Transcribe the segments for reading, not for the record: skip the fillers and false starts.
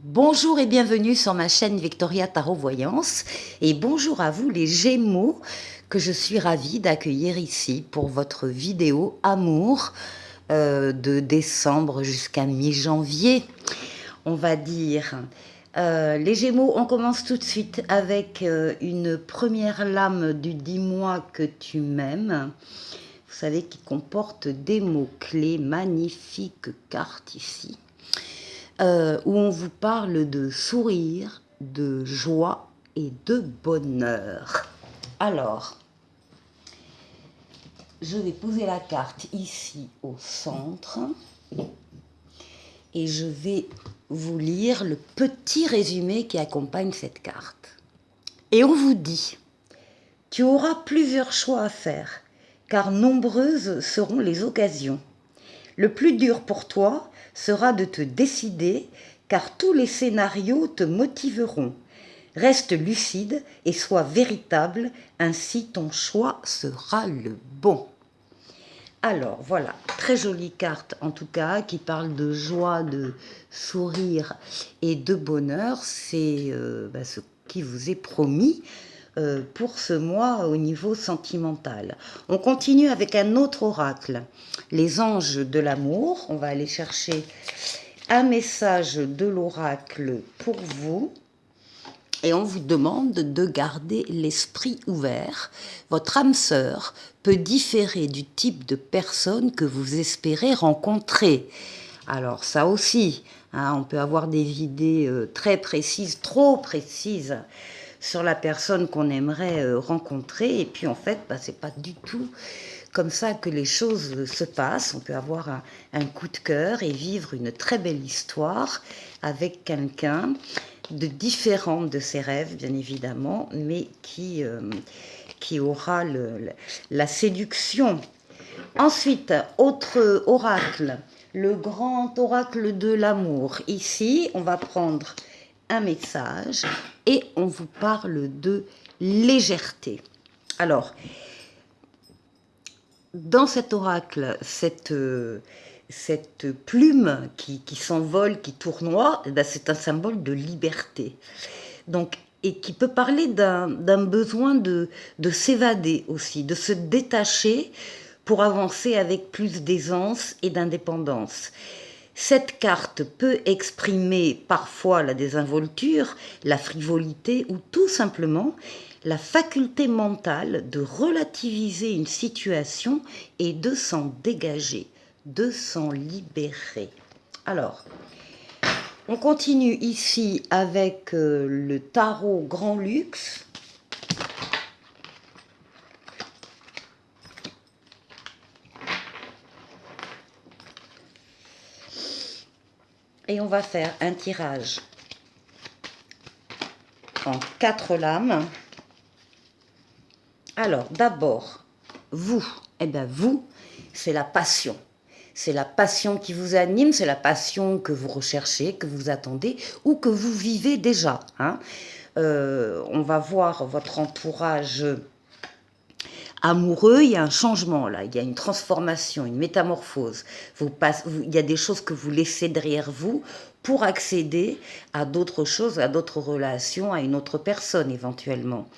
Bonjour et bienvenue sur ma chaîne Victoria Tarot Voyance et bonjour à vous les Gémeaux que je suis ravie d'accueillir ici pour votre vidéo amour de décembre jusqu'à mi-janvier, on va dire. Les Gémeaux, on commence tout de suite avec une première lame du dis-moi que tu m'aimes. Vous savez, qui comporte des mots-clés, magnifique carte ici. Où on vous parle de sourire, de joie et de bonheur. Alors, je vais poser la carte ici au centre et je vais vous lire le petit résumé qui accompagne cette carte. Et on vous dit, tu auras plusieurs choix à faire, car nombreuses seront les occasions. Le plus dur pour toi sera de te décider, car tous les scénarios te motiveront. Reste lucide et sois véritable, ainsi ton choix sera le bon. Alors voilà, très jolie carte en tout cas, qui parle de joie, de sourire et de bonheur. C'est ce qui vous est promis pour ce mois au niveau sentimental. On continue avec un autre oracle, les anges de l'amour. On va aller chercher un message de l'oracle pour vous. Et on vous demande de garder l'esprit ouvert. Votre âme sœur peut différer du type de personne que vous espérez rencontrer. Alors ça aussi, on peut avoir des idées très précises, trop précises, sur la personne qu'on aimerait rencontrer. Et puis en fait, c'est pas du tout comme ça que les choses se passent. On peut avoir un coup de cœur et vivre une très belle histoire avec quelqu'un de différent de ses rêves, bien évidemment, mais qui aura la séduction. Ensuite, autre oracle, le grand oracle de l'amour. Ici, on va prendre un message et on vous parle de légèreté. Alors, dans cet oracle, cette plume qui s'envole, qui tournoie, c'est un symbole de liberté. Donc, et qui peut parler d'un besoin de s'évader aussi, de se détacher pour avancer avec plus d'aisance et d'indépendance. Cette carte peut exprimer parfois la désinvolture, la frivolité ou tout simplement la faculté mentale de relativiser une situation et de s'en dégager, de s'en libérer. Alors, on continue ici avec le tarot Grand Luxe. Et on va faire un tirage en 4 lames. Alors, d'abord, vous, vous, c'est la passion. C'est la passion qui vous anime, c'est la passion que vous recherchez, que vous attendez ou que vous vivez déjà. On va voir votre entourage amoureux, il y a un changement là, il y a une transformation, une métamorphose. Il y a des choses que vous laissez derrière vous pour accéder à d'autres choses, à d'autres relations, à une autre personne éventuellement.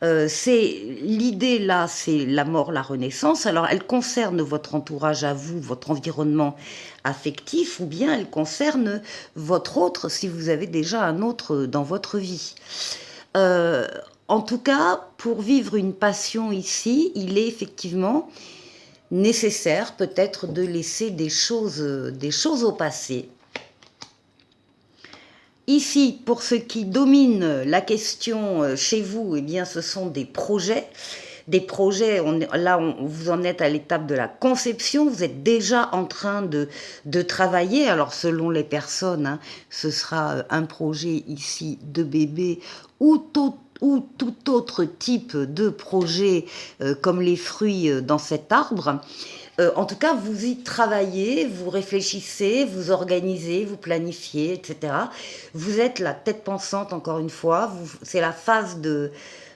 L'idée là, c'est la mort, la renaissance. Alors, elle concerne votre entourage à vous, votre environnement affectif, ou bien elle concerne votre autre, si vous avez déjà un autre dans votre vie. En tout cas, pour vivre une passion ici, il est effectivement nécessaire peut-être de laisser des choses au passé. Ici, pour ce qui domine la question chez vous, bien, ce sont des projets. Des projets, vous en êtes à l'étape de la conception, vous êtes déjà en train de travailler. Alors, selon les personnes, ce sera un projet ici de bébé ou tout autre type de projet comme les fruits dans cet arbre. En tout cas, vous y travaillez, vous réfléchissez, vous organisez, vous planifiez, etc. Vous êtes la tête pensante, encore une fois. C'est la phase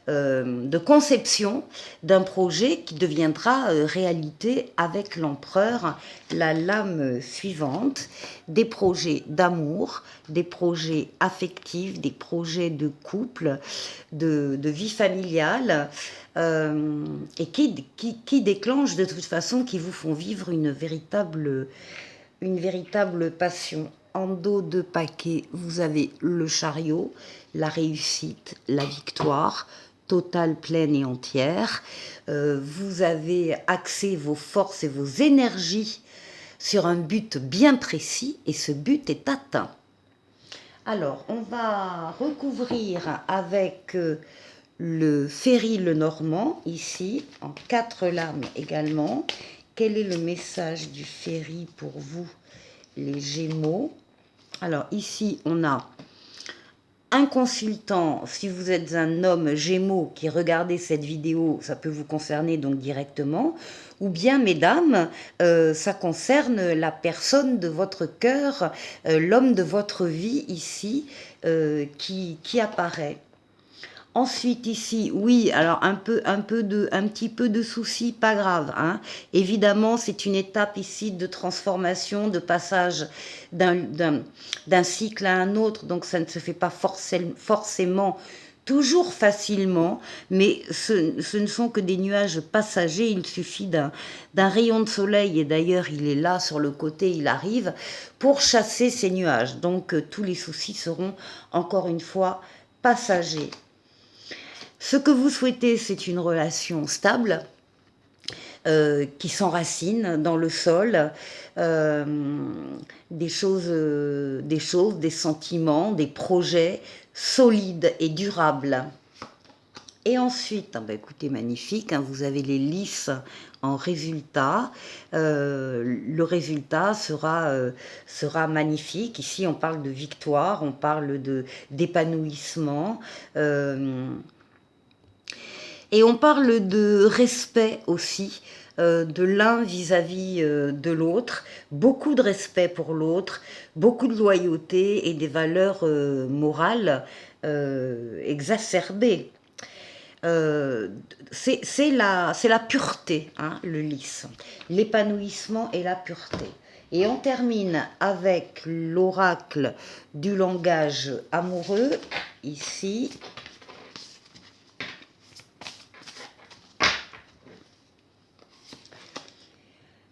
de conception d'un projet qui deviendra réalité avec l'empereur, la lame suivante, des projets d'amour, des projets affectifs, des projets de couple, de vie familiale, et qui déclenchent de toute façon, qui vous font vivre une véritable passion. En dos de paquet, vous avez le chariot, la réussite, la victoire, totale, pleine et entière. Vous avez axé vos forces et vos énergies sur un but bien précis et ce but est atteint. Alors, on va recouvrir avec le Ferry Lenormand, ici, en 4 lames également. Quel est le message du Ferry pour vous, les Gémeaux? Alors, ici, on a un consultant, si vous êtes un homme Gémeaux qui regardez cette vidéo, ça peut vous concerner donc directement, ou bien, mesdames, ça concerne la personne de votre cœur, l'homme de votre vie ici, qui apparaît. Ensuite ici, oui, alors un petit peu de soucis, pas grave, hein. Évidemment, c'est une étape ici de transformation, de passage d'un cycle à un autre, donc ça ne se fait pas forcément toujours facilement, mais ce ne sont que des nuages passagers. Il suffit d'un rayon de soleil, et d'ailleurs il est là sur le côté, il arrive, pour chasser ces nuages. Donc tous les soucis seront encore une fois passagers. Ce que vous souhaitez, c'est une relation stable, qui s'enracine dans le sol, des sentiments, des projets solides et durables. Et ensuite, écoutez, magnifique, hein, vous avez les lys en résultat. Le résultat sera magnifique. Ici, on parle de victoire, on parle d'épanouissement. Et on parle de respect aussi, de l'un vis-à-vis de l'autre, beaucoup de respect pour l'autre, beaucoup de loyauté et des valeurs morales exacerbées. C'est la pureté, hein, le lys, l'épanouissement et la pureté. Et on termine avec l'oracle du langage amoureux, ici.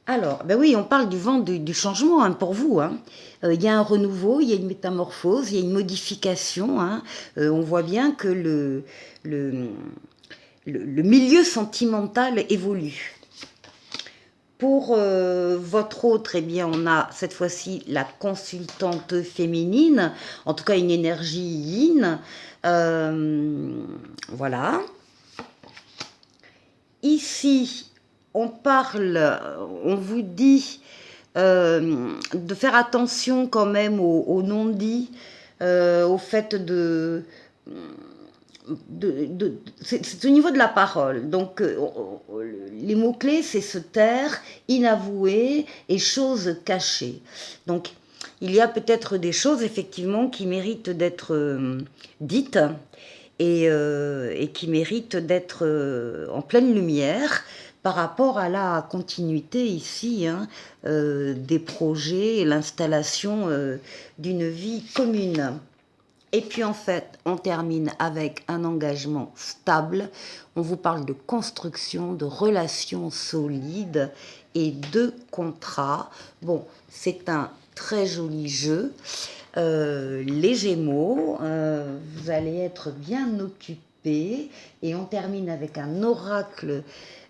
Alors, ben oui, on parle du vent du changement, hein, pour vous. Hein. Il y a un renouveau, il y a une métamorphose, il y a une modification. Hein. On voit bien que le milieu sentimental évolue. Pour votre autre, eh bien, on a cette fois-ci la consultante féminine, en tout cas une énergie yin. Voilà. Ici, on vous dit de faire attention quand même au non-dit, au fait c'est au niveau de la parole. Donc, les mots-clés, c'est se taire, inavoué et choses cachées. Donc, il y a peut-être des choses, effectivement, qui méritent d'être dites et qui méritent d'être en pleine lumière par rapport à la continuité ici, hein, des projets et l'installation d'une vie commune. Et puis en fait, on termine avec un engagement stable. On vous parle de construction, de relations solides et de contrats. Bon, c'est un très joli jeu. Les Gémeaux, vous allez être bien occupés. Et on termine avec un oracle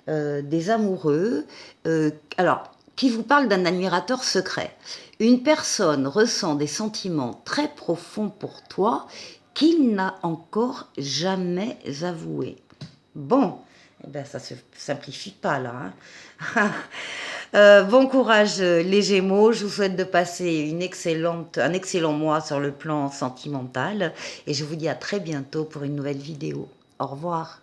des amoureux. Alors, qui vous parle d'un admirateur secret. Une personne ressent des sentiments très profonds pour toi qu'il n'a encore jamais avoués. Bon, eh ben ça se simplifie pas là. Hein. Bon courage les Gémeaux, je vous souhaite de passer un excellent mois sur le plan sentimental et je vous dis à très bientôt pour une nouvelle vidéo. Au revoir.